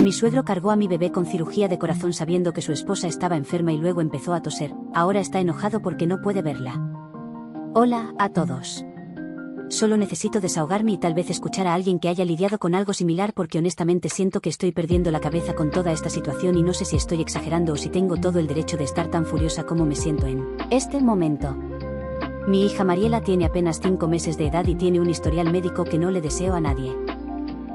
Mi suegro cargó a mi bebé con cirugía de corazón sabiendo que su esposa estaba enferma y luego empezó a toser. Ahora está enojado porque no puede verla. Hola a todos. Solo necesito desahogarme y tal vez escuchar a alguien que haya lidiado con algo similar porque honestamente siento que estoy perdiendo la cabeza con toda esta situación y no sé si estoy exagerando o si tengo todo el derecho de estar tan furiosa como me siento en este momento. Mi hija Mariela tiene apenas 5 meses de edad y tiene un historial médico que no le deseo a nadie.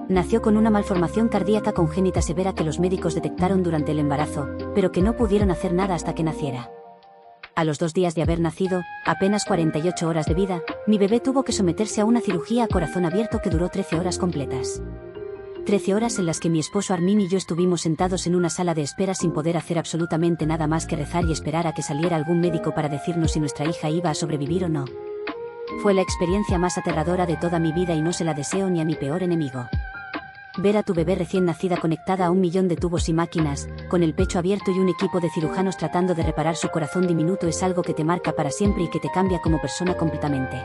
Nació con una malformación cardíaca congénita severa que los médicos detectaron durante el embarazo, pero que no pudieron hacer nada hasta que naciera. A los 2 días de haber nacido, apenas 48 horas de vida, mi bebé tuvo que someterse a una cirugía a corazón abierto que duró 13 horas completas. 13 horas en las que mi esposo Armin y yo estuvimos sentados en una sala de espera sin poder hacer absolutamente nada más que rezar y esperar a que saliera algún médico para decirnos si nuestra hija iba a sobrevivir o no. Fue la experiencia más aterradora de toda mi vida y no se la deseo ni a mi peor enemigo. Ver a tu bebé recién nacida conectada a 1 millón de tubos y máquinas, con el pecho abierto y un equipo de cirujanos tratando de reparar su corazón diminuto es algo que te marca para siempre y que te cambia como persona completamente.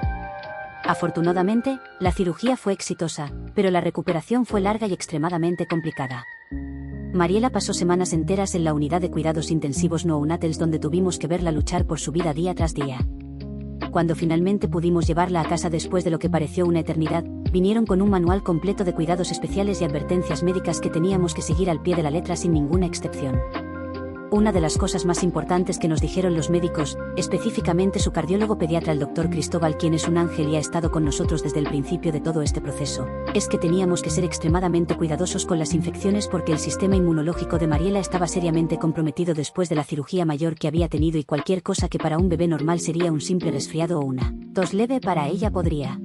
Afortunadamente, la cirugía fue exitosa, pero la recuperación fue larga y extremadamente complicada. Mariela pasó semanas enteras en la unidad de cuidados intensivos neonatales donde tuvimos que verla luchar por su vida día tras día. Cuando finalmente pudimos llevarla a casa después de lo que pareció una eternidad, vinieron con un manual completo de cuidados especiales y advertencias médicas que teníamos que seguir al pie de la letra sin ninguna excepción. Una de las cosas más importantes que nos dijeron los médicos, específicamente su cardiólogo pediatra el Dr. Cristóbal, quien es un ángel y ha estado con nosotros desde el principio de todo este proceso, es que teníamos que ser extremadamente cuidadosos con las infecciones porque el sistema inmunológico de Mariela estaba seriamente comprometido después de la cirugía mayor que había tenido y cualquier cosa que para un bebé normal sería un simple resfriado o una tos leve para ella podría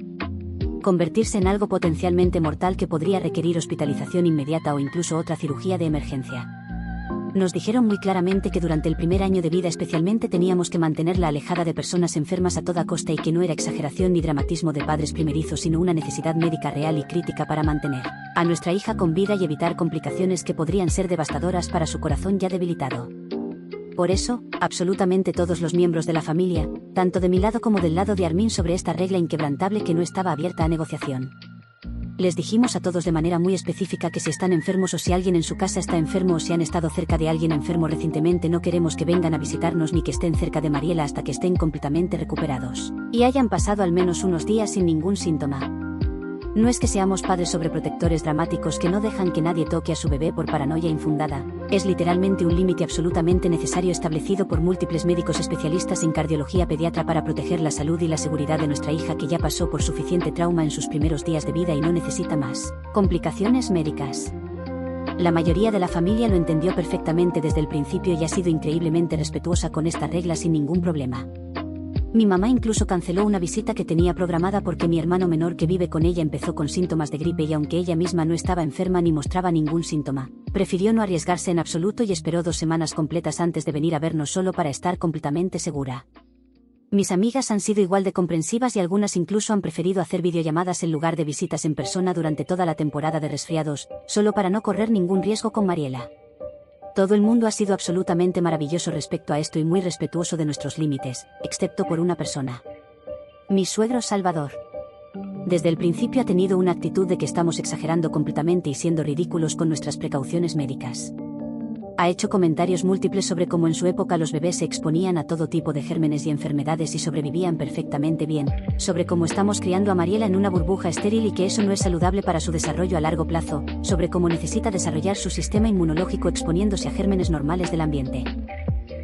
convertirse en algo potencialmente mortal que podría requerir hospitalización inmediata o incluso otra cirugía de emergencia. Nos dijeron muy claramente que durante el primer año de vida especialmente teníamos que mantenerla alejada de personas enfermas a toda costa y que no era exageración ni dramatismo de padres primerizos sino una necesidad médica real y crítica para mantener a nuestra hija con vida y evitar complicaciones que podrían ser devastadoras para su corazón ya debilitado. Por eso, absolutamente todos los miembros de la familia, tanto de mi lado como del lado de Armin sobre esta regla inquebrantable que no estaba abierta a negociación. Les dijimos a todos de manera muy específica que si están enfermos o si alguien en su casa está enfermo o si han estado cerca de alguien enfermo recientemente no queremos que vengan a visitarnos ni que estén cerca de Mariela hasta que estén completamente recuperados y hayan pasado al menos unos días sin ningún síntoma. No es que seamos padres sobreprotectores dramáticos que no dejan que nadie toque a su bebé por paranoia infundada, es literalmente un límite absolutamente necesario establecido por múltiples médicos especialistas en cardiología pediatra para proteger la salud y la seguridad de nuestra hija que ya pasó por suficiente trauma en sus primeros días de vida y no necesita más complicaciones médicas. La mayoría de la familia lo entendió perfectamente desde el principio y ha sido increíblemente respetuosa con esta regla sin ningún problema. Mi mamá incluso canceló una visita que tenía programada porque mi hermano menor que vive con ella empezó con síntomas de gripe y aunque ella misma no estaba enferma ni mostraba ningún síntoma, prefirió no arriesgarse en absoluto y esperó 2 semanas completas antes de venir a vernos solo para estar completamente segura. Mis amigas han sido igual de comprensivas y algunas incluso han preferido hacer videollamadas en lugar de visitas en persona durante toda la temporada de resfriados, solo para no correr ningún riesgo con Mariela. Todo el mundo ha sido absolutamente maravilloso respecto a esto y muy respetuoso de nuestros límites, excepto por una persona. Mi suegro Salvador. Desde el principio ha tenido una actitud de que estamos exagerando completamente y siendo ridículos con nuestras precauciones médicas. Ha hecho comentarios múltiples sobre cómo en su época los bebés se exponían a todo tipo de gérmenes y enfermedades y sobrevivían perfectamente bien, sobre cómo estamos criando a Mariela en una burbuja estéril y que eso no es saludable para su desarrollo a largo plazo, sobre cómo necesita desarrollar su sistema inmunológico exponiéndose a gérmenes normales del ambiente.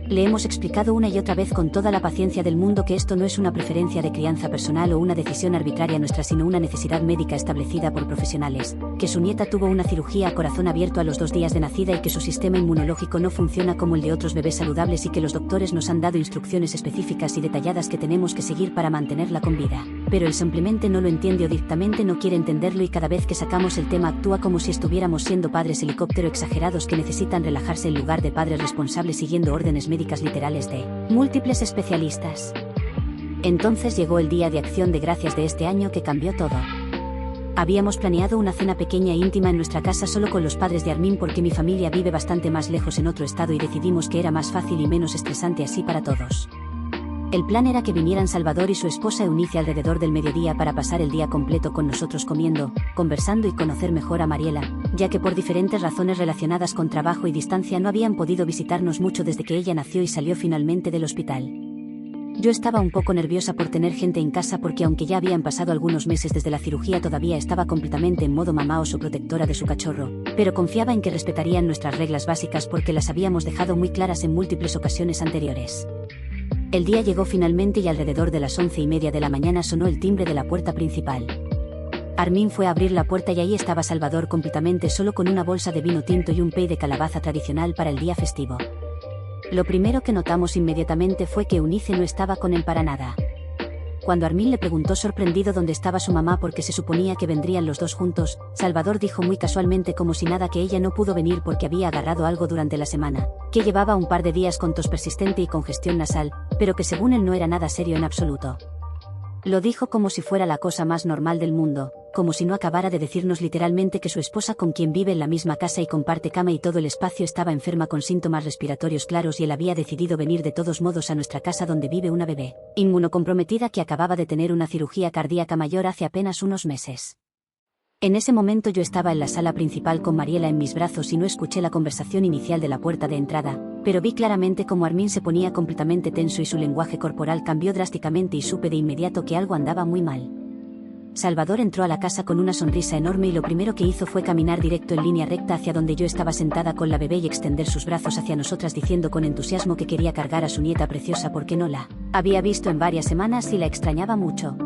Le hemos explicado una y otra vez con toda la paciencia del mundo que esto no es una preferencia de crianza personal o una decisión arbitraria nuestra sino una necesidad médica establecida por profesionales, que su nieta tuvo una cirugía a corazón abierto a los 2 días de nacida y que su sistema inmunológico no funciona como el de otros bebés saludables y que los doctores nos han dado instrucciones específicas y detalladas que tenemos que seguir para mantenerla con vida. Pero él simplemente no lo entiende o directamente no quiere entenderlo y cada vez que sacamos el tema actúa como si estuviéramos siendo padres helicóptero exagerados que necesitan relajarse en lugar de padres responsables siguiendo órdenes médicas literales de múltiples especialistas. Entonces llegó el día de Acción de Gracias de este año que cambió todo. Habíamos planeado una cena pequeña e íntima en nuestra casa solo con los padres de Armin porque mi familia vive bastante más lejos en otro estado y decidimos que era más fácil y menos estresante así para todos. El plan era que vinieran Salvador y su esposa Eunice alrededor del mediodía para pasar el día completo con nosotros comiendo, conversando y conocer mejor a Mariela, ya que por diferentes razones relacionadas con trabajo y distancia no habían podido visitarnos mucho desde que ella nació y salió finalmente del hospital. Yo estaba un poco nerviosa por tener gente en casa porque aunque ya habían pasado algunos meses desde la cirugía todavía estaba completamente en modo mamá oso protectora de su cachorro, pero confiaba en que respetarían nuestras reglas básicas porque las habíamos dejado muy claras en múltiples ocasiones anteriores. El día llegó finalmente y alrededor de las 11:30 de la mañana sonó el timbre de la puerta principal. Armin fue a abrir la puerta y ahí estaba Salvador completamente solo con una bolsa de vino tinto y un pay de calabaza tradicional para el día festivo. Lo primero que notamos inmediatamente fue que Eunice no estaba con él para nada. Cuando Armin le preguntó sorprendido dónde estaba su mamá porque se suponía que vendrían los dos juntos, Salvador dijo muy casualmente como si nada que ella no pudo venir porque había agarrado algo durante la semana, que llevaba un par de días con tos persistente y congestión nasal, pero que según él no era nada serio en absoluto. Lo dijo como si fuera la cosa más normal del mundo, como si no acabara de decirnos literalmente que su esposa con quien vive en la misma casa y comparte cama y todo el espacio estaba enferma con síntomas respiratorios claros y él había decidido venir de todos modos a nuestra casa donde vive una bebé inmunocomprometida que acababa de tener una cirugía cardíaca mayor hace apenas unos meses. En ese momento yo estaba en la sala principal con Mariela en mis brazos y no escuché la conversación inicial de la puerta de entrada, pero vi claramente cómo Armin se ponía completamente tenso y su lenguaje corporal cambió drásticamente y supe de inmediato que algo andaba muy mal. Salvador entró a la casa con una sonrisa enorme y lo primero que hizo fue caminar directo en línea recta hacia donde yo estaba sentada con la bebé y extender sus brazos hacia nosotras diciendo con entusiasmo que quería cargar a su nieta preciosa porque no la había visto en varias semanas y la extrañaba mucho.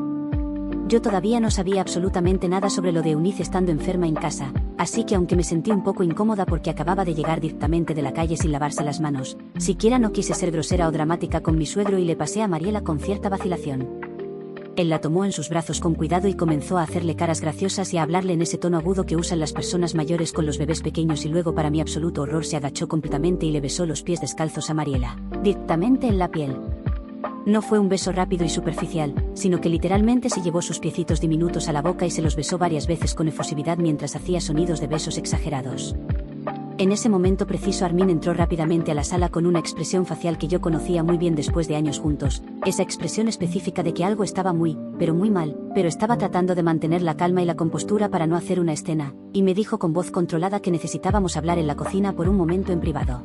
Yo todavía no sabía absolutamente nada sobre lo de Eunice estando enferma en casa, así que aunque me sentí un poco incómoda porque acababa de llegar directamente de la calle sin lavarse las manos, siquiera no quise ser grosera o dramática con mi suegro y le pasé a Mariela con cierta vacilación. Él la tomó en sus brazos con cuidado y comenzó a hacerle caras graciosas y a hablarle en ese tono agudo que usan las personas mayores con los bebés pequeños y luego para mi absoluto horror se agachó completamente y le besó los pies descalzos a Mariela, directamente en la piel. No fue un beso rápido y superficial, sino que literalmente se llevó sus piecitos diminutos a la boca y se los besó varias veces con efusividad mientras hacía sonidos de besos exagerados. En ese momento preciso Armin entró rápidamente a la sala con una expresión facial que yo conocía muy bien después de años juntos, esa expresión específica de que algo estaba muy, pero muy mal, pero estaba tratando de mantener la calma y la compostura para no hacer una escena, y me dijo con voz controlada que necesitábamos hablar en la cocina por un momento en privado.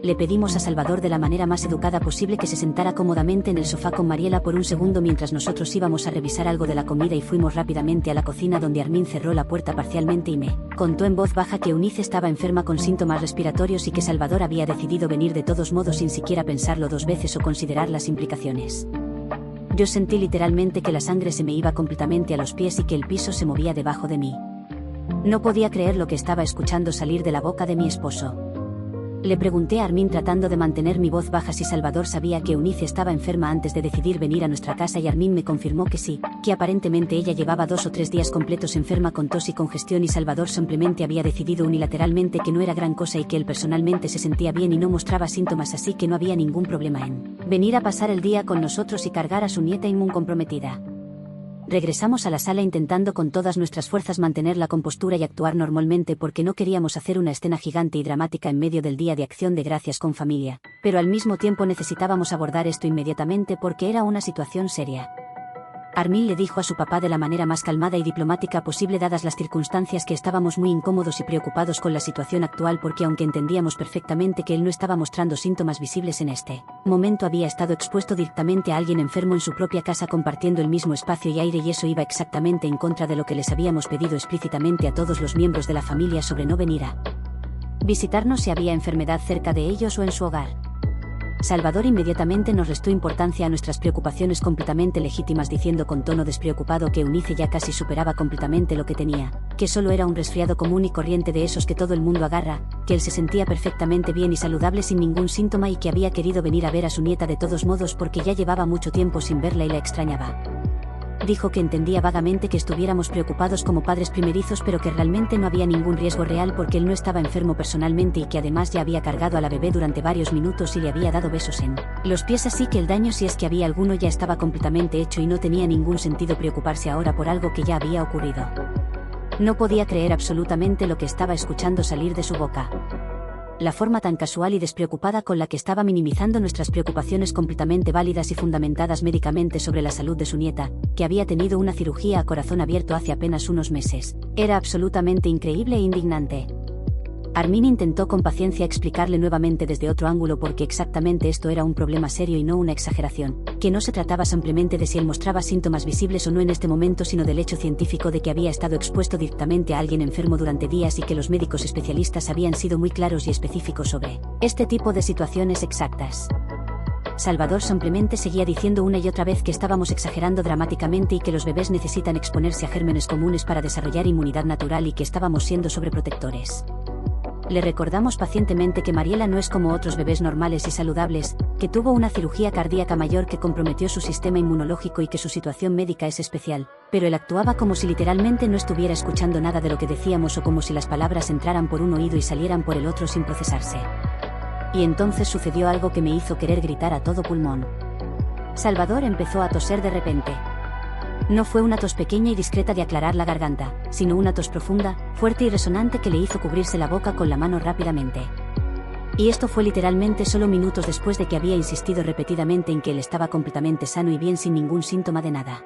Le pedimos a Salvador de la manera más educada posible que se sentara cómodamente en el sofá con Mariela por un segundo mientras nosotros íbamos a revisar algo de la comida y fuimos rápidamente a la cocina donde Armin cerró la puerta parcialmente y me contó en voz baja que Eunice estaba enferma con síntomas respiratorios y que Salvador había decidido venir de todos modos sin siquiera pensarlo dos veces o considerar las implicaciones. Yo sentí literalmente que la sangre se me iba completamente a los pies y que el piso se movía debajo de mí. No podía creer lo que estaba escuchando salir de la boca de mi esposo. Le pregunté a Armin tratando de mantener mi voz baja si Salvador sabía que Eunice estaba enferma antes de decidir venir a nuestra casa y Armin me confirmó que sí, que aparentemente ella llevaba 2 o 3 días completos enferma con tos y congestión y Salvador simplemente había decidido unilateralmente que no era gran cosa y que él personalmente se sentía bien y no mostraba síntomas así que no había ningún problema en venir a pasar el día con nosotros y cargar a su nieta inmuncomprometida. Regresamos a la sala intentando con todas nuestras fuerzas mantener la compostura y actuar normalmente porque no queríamos hacer una escena gigante y dramática en medio del Día de Acción de Gracias con familia, pero al mismo tiempo necesitábamos abordar esto inmediatamente porque era una situación seria. Armin le dijo a su papá de la manera más calmada y diplomática posible dadas las circunstancias que estábamos muy incómodos y preocupados con la situación actual porque aunque entendíamos perfectamente que él no estaba mostrando síntomas visibles en este momento había estado expuesto directamente a alguien enfermo en su propia casa compartiendo el mismo espacio y aire y eso iba exactamente en contra de lo que les habíamos pedido explícitamente a todos los miembros de la familia sobre no venir a visitarnos si había enfermedad cerca de ellos o en su hogar. Salvador inmediatamente nos restó importancia a nuestras preocupaciones completamente legítimas diciendo con tono despreocupado que Eunice ya casi superaba completamente lo que tenía, que solo era un resfriado común y corriente de esos que todo el mundo agarra, que él se sentía perfectamente bien y saludable sin ningún síntoma y que había querido venir a ver a su nieta de todos modos porque ya llevaba mucho tiempo sin verla y la extrañaba. Dijo que entendía vagamente que estuviéramos preocupados como padres primerizos pero que realmente no había ningún riesgo real porque él no estaba enfermo personalmente y que además ya había cargado a la bebé durante varios minutos y le había dado besos en los pies así que el daño si es que había alguno ya estaba completamente hecho y no tenía ningún sentido preocuparse ahora por algo que ya había ocurrido. No podía creer absolutamente lo que estaba escuchando salir de su boca. la forma tan casual y despreocupada con la que estaba minimizando nuestras preocupaciones completamente válidas y fundamentadas médicamente sobre la salud de su nieta, que había tenido una cirugía a corazón abierto hace apenas unos meses, era absolutamente increíble e indignante. Armin intentó con paciencia explicarle nuevamente desde otro ángulo por qué exactamente esto era un problema serio y no una exageración, que no se trataba simplemente de si él mostraba síntomas visibles o no en este momento, sino del hecho científico de que había estado expuesto directamente a alguien enfermo durante días y que los médicos especialistas habían sido muy claros y específicos sobre este tipo de situaciones exactas. Salvador simplemente seguía diciendo una y otra vez que estábamos exagerando dramáticamente y que los bebés necesitan exponerse a gérmenes comunes para desarrollar inmunidad natural y que estábamos siendo sobreprotectores. Le recordamos pacientemente que Mariela no es como otros bebés normales y saludables, que tuvo una cirugía cardíaca mayor que comprometió su sistema inmunológico y que su situación médica es especial, pero él actuaba como si literalmente no estuviera escuchando nada de lo que decíamos o como si las palabras entraran por un oído y salieran por el otro sin procesarse. Y entonces sucedió algo que me hizo querer gritar a todo pulmón. Salvador empezó a toser de repente. No fue una tos pequeña y discreta de aclarar la garganta, sino una tos profunda, fuerte y resonante que le hizo cubrirse la boca con la mano rápidamente. Y esto fue literalmente solo minutos después de que había insistido repetidamente en que él estaba completamente sano y bien sin ningún síntoma de nada.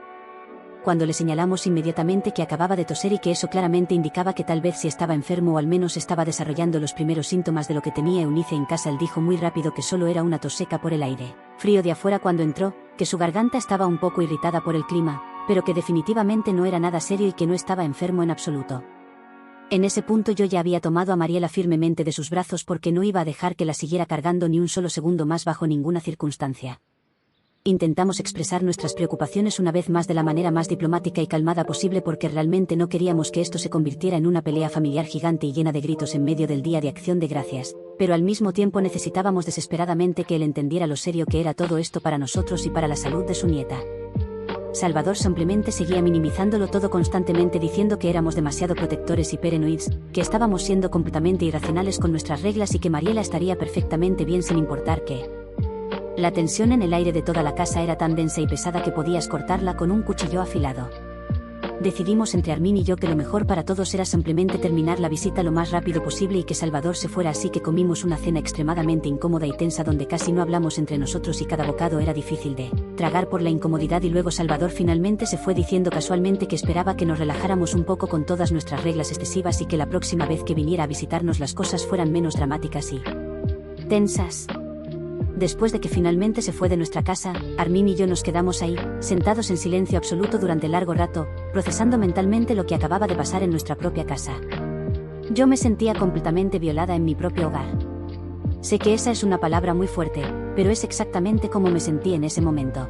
Cuando le señalamos inmediatamente que acababa de toser y que eso claramente indicaba que tal vez sí estaba enfermo o al menos estaba desarrollando los primeros síntomas de lo que tenía Eunice en casa, él dijo muy rápido que solo era una tos seca por el aire frío de afuera cuando entró, que su garganta estaba un poco irritada por el clima, pero que definitivamente no era nada serio y que no estaba enfermo en absoluto. En ese punto yo ya había tomado a Mariela firmemente de sus brazos porque no iba a dejar que la siguiera cargando ni un solo segundo más bajo ninguna circunstancia. Intentamos expresar nuestras preocupaciones una vez más de la manera más diplomática y calmada posible porque realmente no queríamos que esto se convirtiera en una pelea familiar gigante y llena de gritos en medio del Día de Acción de Gracias, pero al mismo tiempo necesitábamos desesperadamente que él entendiera lo serio que era todo esto para nosotros y para la salud de su nieta. Salvador simplemente seguía minimizándolo todo constantemente diciendo que éramos demasiado protectores y paranoides, que estábamos siendo completamente irracionales con nuestras reglas y que Mariela estaría perfectamente bien sin importar qué. La tensión en el aire de toda la casa era tan densa y pesada que podías cortarla con un cuchillo afilado. Decidimos entre Armin y yo que lo mejor para todos era simplemente terminar la visita lo más rápido posible y que Salvador se fuera, así que comimos una cena extremadamente incómoda y tensa donde casi no hablamos entre nosotros y cada bocado era difícil de tragar por la incomodidad y luego Salvador finalmente se fue diciendo casualmente que esperaba que nos relajáramos un poco con todas nuestras reglas excesivas y que la próxima vez que viniera a visitarnos las cosas fueran menos dramáticas y tensas. Después de que finalmente se fue de nuestra casa, Armin y yo nos quedamos ahí, sentados en silencio absoluto durante largo rato, procesando mentalmente lo que acababa de pasar en nuestra propia casa. Yo me sentía completamente violada en mi propio hogar. Sé que esa es una palabra muy fuerte, pero es exactamente como me sentí en ese momento.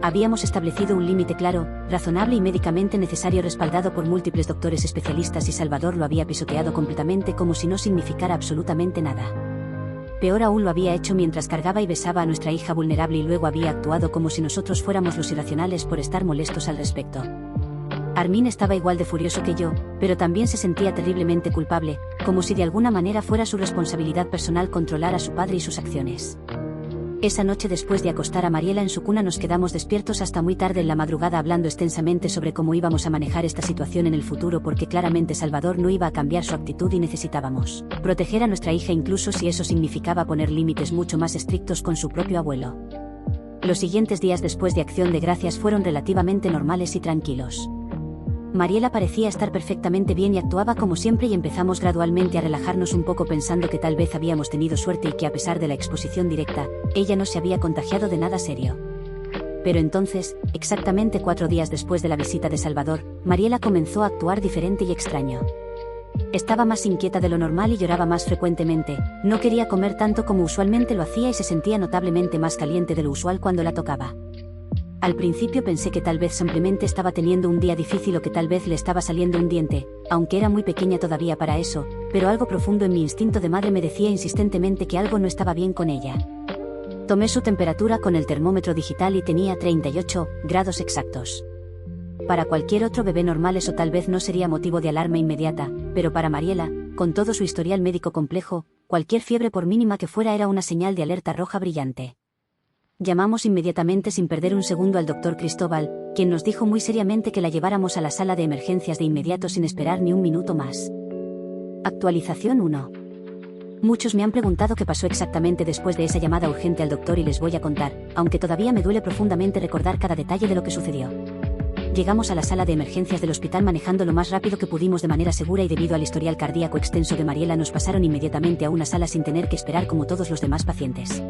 Habíamos establecido un límite claro, razonable y médicamente necesario respaldado por múltiples doctores especialistas y Salvador lo había pisoteado completamente como si no significara absolutamente nada. Peor aún lo había hecho mientras cargaba y besaba a nuestra hija vulnerable y luego había actuado como si nosotros fuéramos los irracionales por estar molestos al respecto. Armin estaba igual de furioso que yo, pero también se sentía terriblemente culpable, como si de alguna manera fuera su responsabilidad personal controlar a su padre y sus acciones. Esa noche después de acostar a Mariela en su cuna nos quedamos despiertos hasta muy tarde en la madrugada hablando extensamente sobre cómo íbamos a manejar esta situación en el futuro porque claramente Salvador no iba a cambiar su actitud y necesitábamos proteger a nuestra hija incluso si eso significaba poner límites mucho más estrictos con su propio abuelo. Los siguientes días después de Acción de Gracias fueron relativamente normales y tranquilos. Mariela parecía estar perfectamente bien y actuaba como siempre y empezamos gradualmente a relajarnos un poco pensando que tal vez habíamos tenido suerte y que a pesar de la exposición directa, ella no se había contagiado de nada serio. Pero entonces, exactamente 4 días después de la visita de Salvador, Mariela comenzó a actuar diferente y extraño. Estaba más inquieta de lo normal y lloraba más frecuentemente, no quería comer tanto como usualmente lo hacía y se sentía notablemente más caliente de lo usual cuando la tocaba. Al principio pensé que tal vez simplemente estaba teniendo un día difícil o que tal vez le estaba saliendo un diente, aunque era muy pequeña todavía para eso, pero algo profundo en mi instinto de madre me decía insistentemente que algo no estaba bien con ella. Tomé su temperatura con el termómetro digital y tenía 38 grados exactos. Para cualquier otro bebé normal eso tal vez no sería motivo de alarma inmediata, pero para Mariela, con todo su historial médico complejo, cualquier fiebre por mínima que fuera era una señal de alerta roja brillante. Llamamos inmediatamente sin perder un segundo al doctor Cristóbal, quien nos dijo muy seriamente que la lleváramos a la sala de emergencias de inmediato sin esperar ni un minuto más. Actualización 1. Muchos me han preguntado qué pasó exactamente después de esa llamada urgente al doctor y les voy a contar, aunque todavía me duele profundamente recordar cada detalle de lo que sucedió. Llegamos a la sala de emergencias del hospital manejando lo más rápido que pudimos de manera segura y debido al historial cardíaco extenso de Mariela nos pasaron inmediatamente a una sala sin tener que esperar como todos los demás pacientes.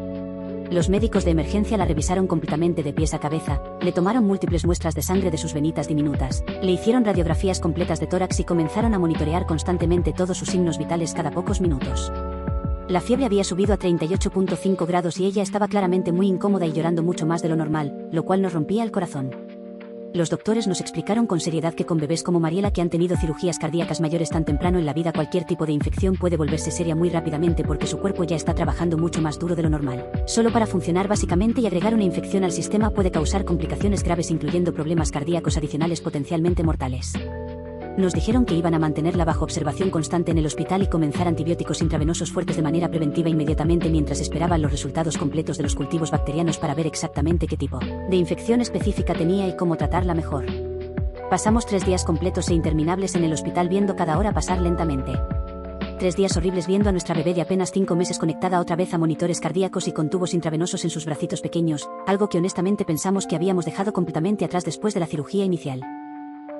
Los médicos de emergencia la revisaron completamente de pies a cabeza, le tomaron múltiples muestras de sangre de sus venitas diminutas, le hicieron radiografías completas de tórax y comenzaron a monitorear constantemente todos sus signos vitales cada pocos minutos. La fiebre había subido a 38.5 grados y ella estaba claramente muy incómoda y llorando mucho más de lo normal, lo cual nos rompía el corazón. Los doctores nos explicaron con seriedad que con bebés como Mariela que han tenido cirugías cardíacas mayores tan temprano en la vida cualquier tipo de infección puede volverse seria muy rápidamente porque su cuerpo ya está trabajando mucho más duro de lo normal. Solo para funcionar básicamente y agregar una infección al sistema puede causar complicaciones graves incluyendo problemas cardíacos adicionales potencialmente mortales. Nos dijeron que iban a mantenerla bajo observación constante en el hospital y comenzar antibióticos intravenosos fuertes de manera preventiva inmediatamente mientras esperaban los resultados completos de los cultivos bacterianos para ver exactamente qué tipo de infección específica tenía y cómo tratarla mejor. Pasamos 3 días completos e interminables en el hospital viendo cada hora pasar lentamente. 3 días horribles viendo a nuestra bebé de apenas 5 meses conectada otra vez a monitores cardíacos y con tubos intravenosos en sus bracitos pequeños, algo que honestamente pensamos que habíamos dejado completamente atrás después de la cirugía inicial.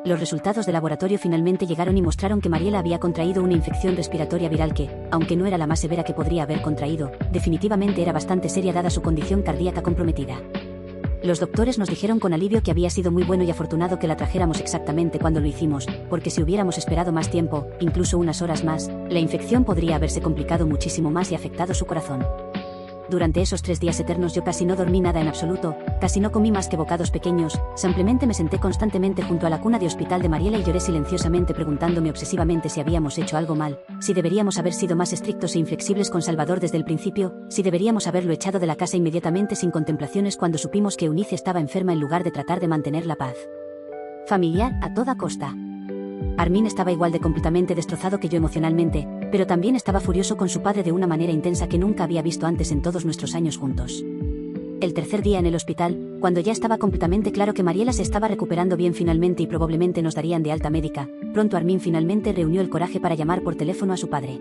Los resultados de laboratorio finalmente llegaron y mostraron que Mariela había contraído una infección respiratoria viral que, aunque no era la más severa que podría haber contraído, definitivamente era bastante seria dada su condición cardíaca comprometida. Los doctores nos dijeron con alivio que había sido muy bueno y afortunado que la trajéramos exactamente cuando lo hicimos, porque si hubiéramos esperado más tiempo, incluso unas horas más, la infección podría haberse complicado muchísimo más y afectado su corazón. Durante esos 3 días eternos yo casi no dormí nada en absoluto, casi no comí más que bocados pequeños, simplemente me senté constantemente junto a la cuna de hospital de Mariela y lloré silenciosamente preguntándome obsesivamente si habíamos hecho algo mal, si deberíamos haber sido más estrictos e inflexibles con Salvador desde el principio, si deberíamos haberlo echado de la casa inmediatamente sin contemplaciones cuando supimos que Eunice estaba enferma en lugar de tratar de mantener la paz familiar a toda costa. Armin estaba igual de completamente destrozado que yo emocionalmente, pero también estaba furioso con su padre de una manera intensa que nunca había visto antes en todos nuestros años juntos. El tercer día en el hospital, cuando ya estaba completamente claro que Mariela se estaba recuperando bien finalmente y probablemente nos darían de alta médica, pronto Armin finalmente reunió el coraje para llamar por teléfono a su padre.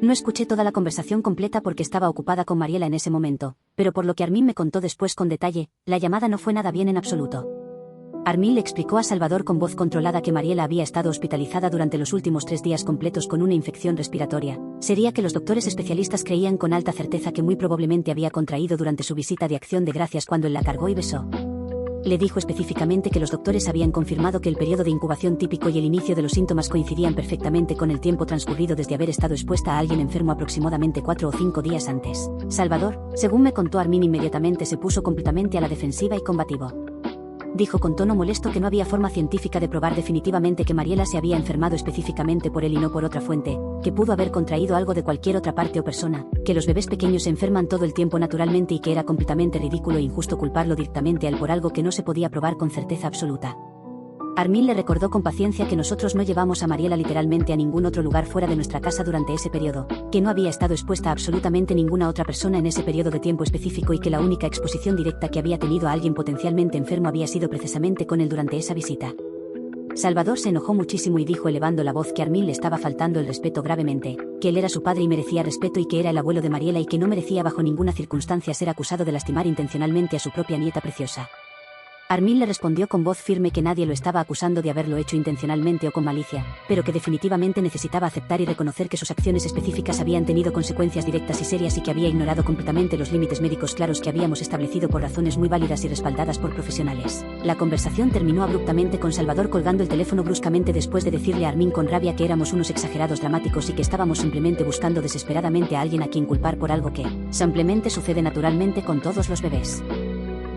No escuché toda la conversación completa porque estaba ocupada con Mariela en ese momento, pero por lo que Armin me contó después con detalle, la llamada no fue nada bien en absoluto. Armin le explicó a Salvador con voz controlada que Mariela había estado hospitalizada durante los últimos 3 días completos con una infección respiratoria. Sería que los doctores especialistas creían con alta certeza que muy probablemente había contraído durante su visita de acción de gracias cuando él la cargó y besó. Le dijo específicamente que los doctores habían confirmado que el periodo de incubación típico y el inicio de los síntomas coincidían perfectamente con el tiempo transcurrido desde haber estado expuesta a alguien enfermo aproximadamente 4 o 5 días antes. Salvador, según me contó Armin, inmediatamente se puso completamente a la defensiva y combativo. Dijo con tono molesto que no había forma científica de probar definitivamente que Mariela se había enfermado específicamente por él y no por otra fuente, que pudo haber contraído algo de cualquier otra parte o persona, que los bebés pequeños se enferman todo el tiempo naturalmente y que era completamente ridículo e injusto culparlo directamente a él por algo que no se podía probar con certeza absoluta. Armin le recordó con paciencia que nosotros no llevamos a Mariela literalmente a ningún otro lugar fuera de nuestra casa durante ese periodo, que no había estado expuesta a absolutamente ninguna otra persona en ese periodo de tiempo específico y que la única exposición directa que había tenido a alguien potencialmente enfermo había sido precisamente con él durante esa visita. Salvador se enojó muchísimo y dijo elevando la voz que a Armin le estaba faltando el respeto gravemente, que él era su padre y merecía respeto y que era el abuelo de Mariela y que no merecía bajo ninguna circunstancia ser acusado de lastimar intencionalmente a su propia nieta preciosa. Armin le respondió con voz firme que nadie lo estaba acusando de haberlo hecho intencionalmente o con malicia, pero que definitivamente necesitaba aceptar y reconocer que sus acciones específicas habían tenido consecuencias directas y serias y que había ignorado completamente los límites médicos claros que habíamos establecido por razones muy válidas y respaldadas por profesionales. La conversación terminó abruptamente con Salvador colgando el teléfono bruscamente después de decirle a Armin con rabia que éramos unos exagerados dramáticos y que estábamos simplemente buscando desesperadamente a alguien a quien culpar por algo que simplemente sucede naturalmente con todos los bebés.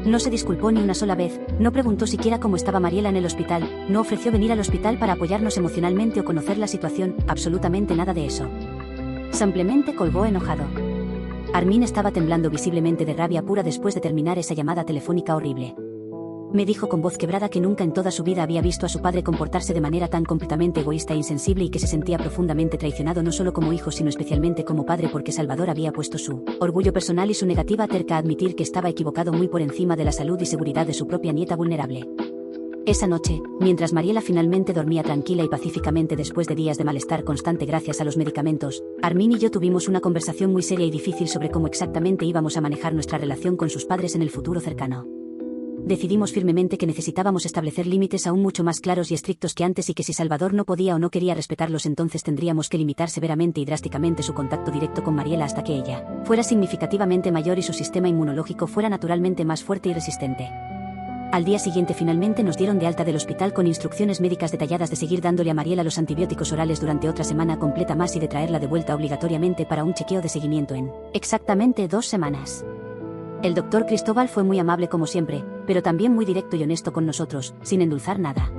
No se disculpó ni una sola vez, no preguntó siquiera cómo estaba Mariela en el hospital, no ofreció venir al hospital para apoyarnos emocionalmente o conocer la situación, absolutamente nada de eso. Simplemente colgó enojado. Armin estaba temblando visiblemente de rabia pura después de terminar esa llamada telefónica horrible. Me dijo con voz quebrada que nunca en toda su vida había visto a su padre comportarse de manera tan completamente egoísta e insensible y que se sentía profundamente traicionado no solo como hijo sino especialmente como padre porque Salvador había puesto su orgullo personal y su negativa terca a admitir que estaba equivocado muy por encima de la salud y seguridad de su propia nieta vulnerable. Esa noche, mientras Mariela finalmente dormía tranquila y pacíficamente después de días de malestar constante gracias a los medicamentos, Armin y yo tuvimos una conversación muy seria y difícil sobre cómo exactamente íbamos a manejar nuestra relación con sus padres en el futuro cercano. Decidimos firmemente que necesitábamos establecer límites aún mucho más claros y estrictos que antes y que si Salvador no podía o no quería respetarlos entonces tendríamos que limitar severamente y drásticamente su contacto directo con Mariela hasta que ella fuera significativamente mayor y su sistema inmunológico fuera naturalmente más fuerte y resistente. Al día siguiente finalmente nos dieron de alta del hospital con instrucciones médicas detalladas de seguir dándole a Mariela los antibióticos orales durante otra semana completa más y de traerla de vuelta obligatoriamente para un chequeo de seguimiento en exactamente 2 semanas. El doctor Cristóbal fue muy amable como siempre, pero también muy directo y honesto con nosotros, sin endulzar nada.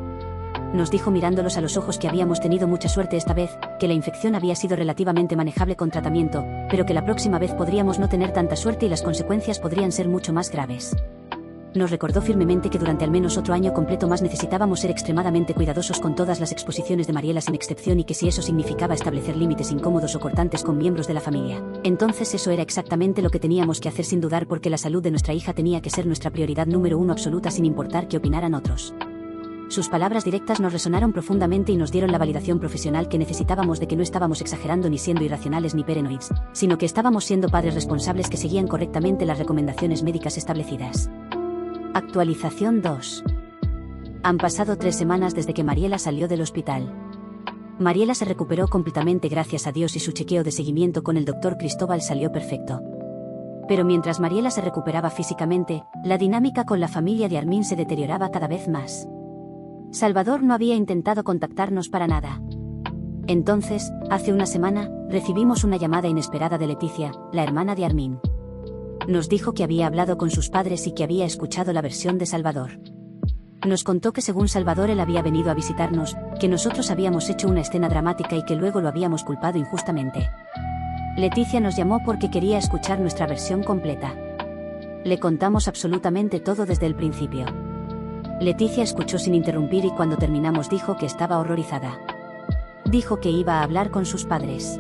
Nos dijo mirándolos a los ojos que habíamos tenido mucha suerte esta vez, que la infección había sido relativamente manejable con tratamiento, pero que la próxima vez podríamos no tener tanta suerte y las consecuencias podrían ser mucho más graves. Nos recordó firmemente que durante al menos otro año completo más necesitábamos ser extremadamente cuidadosos con todas las exposiciones de Mariela sin excepción y que si eso significaba establecer límites incómodos o cortantes con miembros de la familia, entonces eso era exactamente lo que teníamos que hacer sin dudar porque la salud de nuestra hija tenía que ser nuestra prioridad número 1 absoluta sin importar qué opinaran otros. Sus palabras directas nos resonaron profundamente y nos dieron la validación profesional que necesitábamos de que no estábamos exagerando ni siendo irracionales ni paranoides, sino que estábamos siendo padres responsables que seguían correctamente las recomendaciones médicas establecidas. Actualización 2. Han pasado 3 semanas desde que Mariela salió del hospital. Mariela se recuperó completamente gracias a Dios y su chequeo de seguimiento con el doctor Cristóbal salió perfecto. Pero mientras Mariela se recuperaba físicamente, la dinámica con la familia de Armin se deterioraba cada vez más. Salvador no había intentado contactarnos para nada. Entonces, hace una semana, recibimos una llamada inesperada de Leticia, la hermana de Armin. Nos dijo que había hablado con sus padres y que había escuchado la versión de Salvador. Nos contó que según Salvador él había venido a visitarnos, que nosotros habíamos hecho una escena dramática y que luego lo habíamos culpado injustamente. Leticia nos llamó porque quería escuchar nuestra versión completa. Le contamos absolutamente todo desde el principio. Leticia escuchó sin interrumpir y cuando terminamos dijo que estaba horrorizada. Dijo que iba a hablar con sus padres.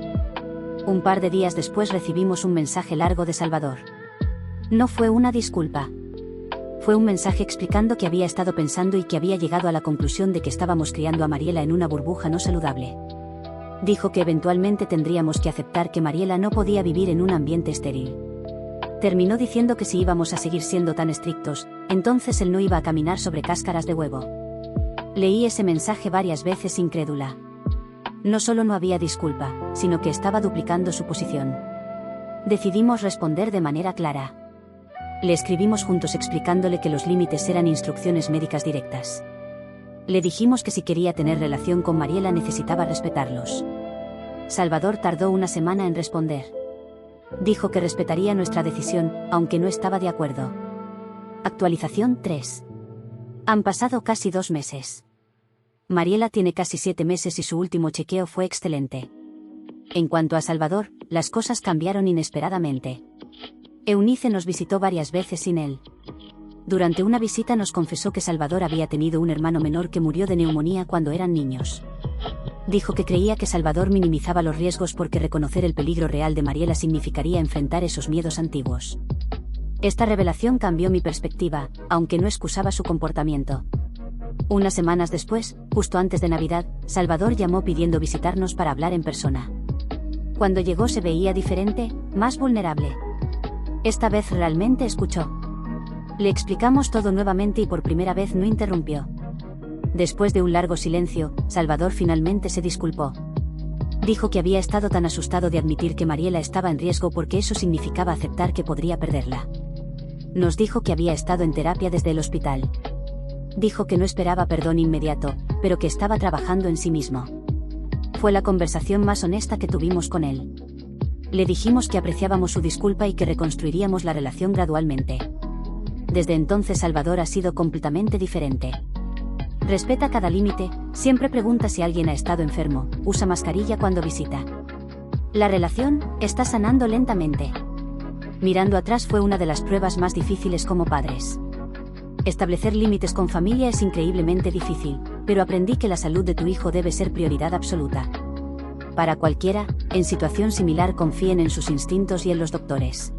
Un par de días después recibimos un mensaje largo de Salvador. No fue una disculpa. Fue un mensaje explicando que había estado pensando y que había llegado a la conclusión de que estábamos criando a Mariela en una burbuja no saludable. Dijo que eventualmente tendríamos que aceptar que Mariela no podía vivir en un ambiente estéril. Terminó diciendo que si íbamos a seguir siendo tan estrictos, entonces él no iba a caminar sobre cáscaras de huevo. Leí ese mensaje varias veces incrédula. No solo no había disculpa, sino que estaba duplicando su posición. Decidimos responder de manera clara. Le escribimos juntos explicándole que los límites eran instrucciones médicas directas. Le dijimos que si quería tener relación con Mariela necesitaba respetarlos. Salvador tardó una semana en responder. Dijo que respetaría nuestra decisión, aunque no estaba de acuerdo. Actualización 3. Han pasado casi 2 meses. Mariela tiene casi 7 meses y su último chequeo fue excelente. En cuanto a Salvador, las cosas cambiaron inesperadamente. Eunice nos visitó varias veces sin él. Durante una visita nos confesó que Salvador había tenido un hermano menor que murió de neumonía cuando eran niños. Dijo que creía que Salvador minimizaba los riesgos porque reconocer el peligro real de Mariela significaría enfrentar esos miedos antiguos. Esta revelación cambió mi perspectiva, aunque no excusaba su comportamiento. Unas semanas después, justo antes de Navidad, Salvador llamó pidiendo visitarnos para hablar en persona. Cuando llegó se veía diferente, más vulnerable. Esta vez realmente escuchó. Le explicamos todo nuevamente y por primera vez no interrumpió. Después de un largo silencio, Salvador finalmente se disculpó. Dijo que había estado tan asustado de admitir que Mariela estaba en riesgo porque eso significaba aceptar que podría perderla. Nos dijo que había estado en terapia desde el hospital. Dijo que no esperaba perdón inmediato, pero que estaba trabajando en sí mismo. Fue la conversación más honesta que tuvimos con él. Le dijimos que apreciábamos su disculpa y que reconstruiríamos la relación gradualmente. Desde entonces Salvador ha sido completamente diferente. Respeta cada límite, siempre pregunta si alguien ha estado enfermo, usa mascarilla cuando visita. La relación está sanando lentamente. Mirando atrás fue una de las pruebas más difíciles como padres. Establecer límites con familia es increíblemente difícil, pero aprendí que la salud de tu hijo debe ser prioridad absoluta. Para cualquiera, en situación similar confíen en sus instintos y en los doctores.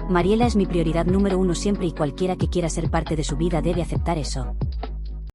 Mariela es mi prioridad número 1 siempre y cualquiera que quiera ser parte de su vida debe aceptar eso.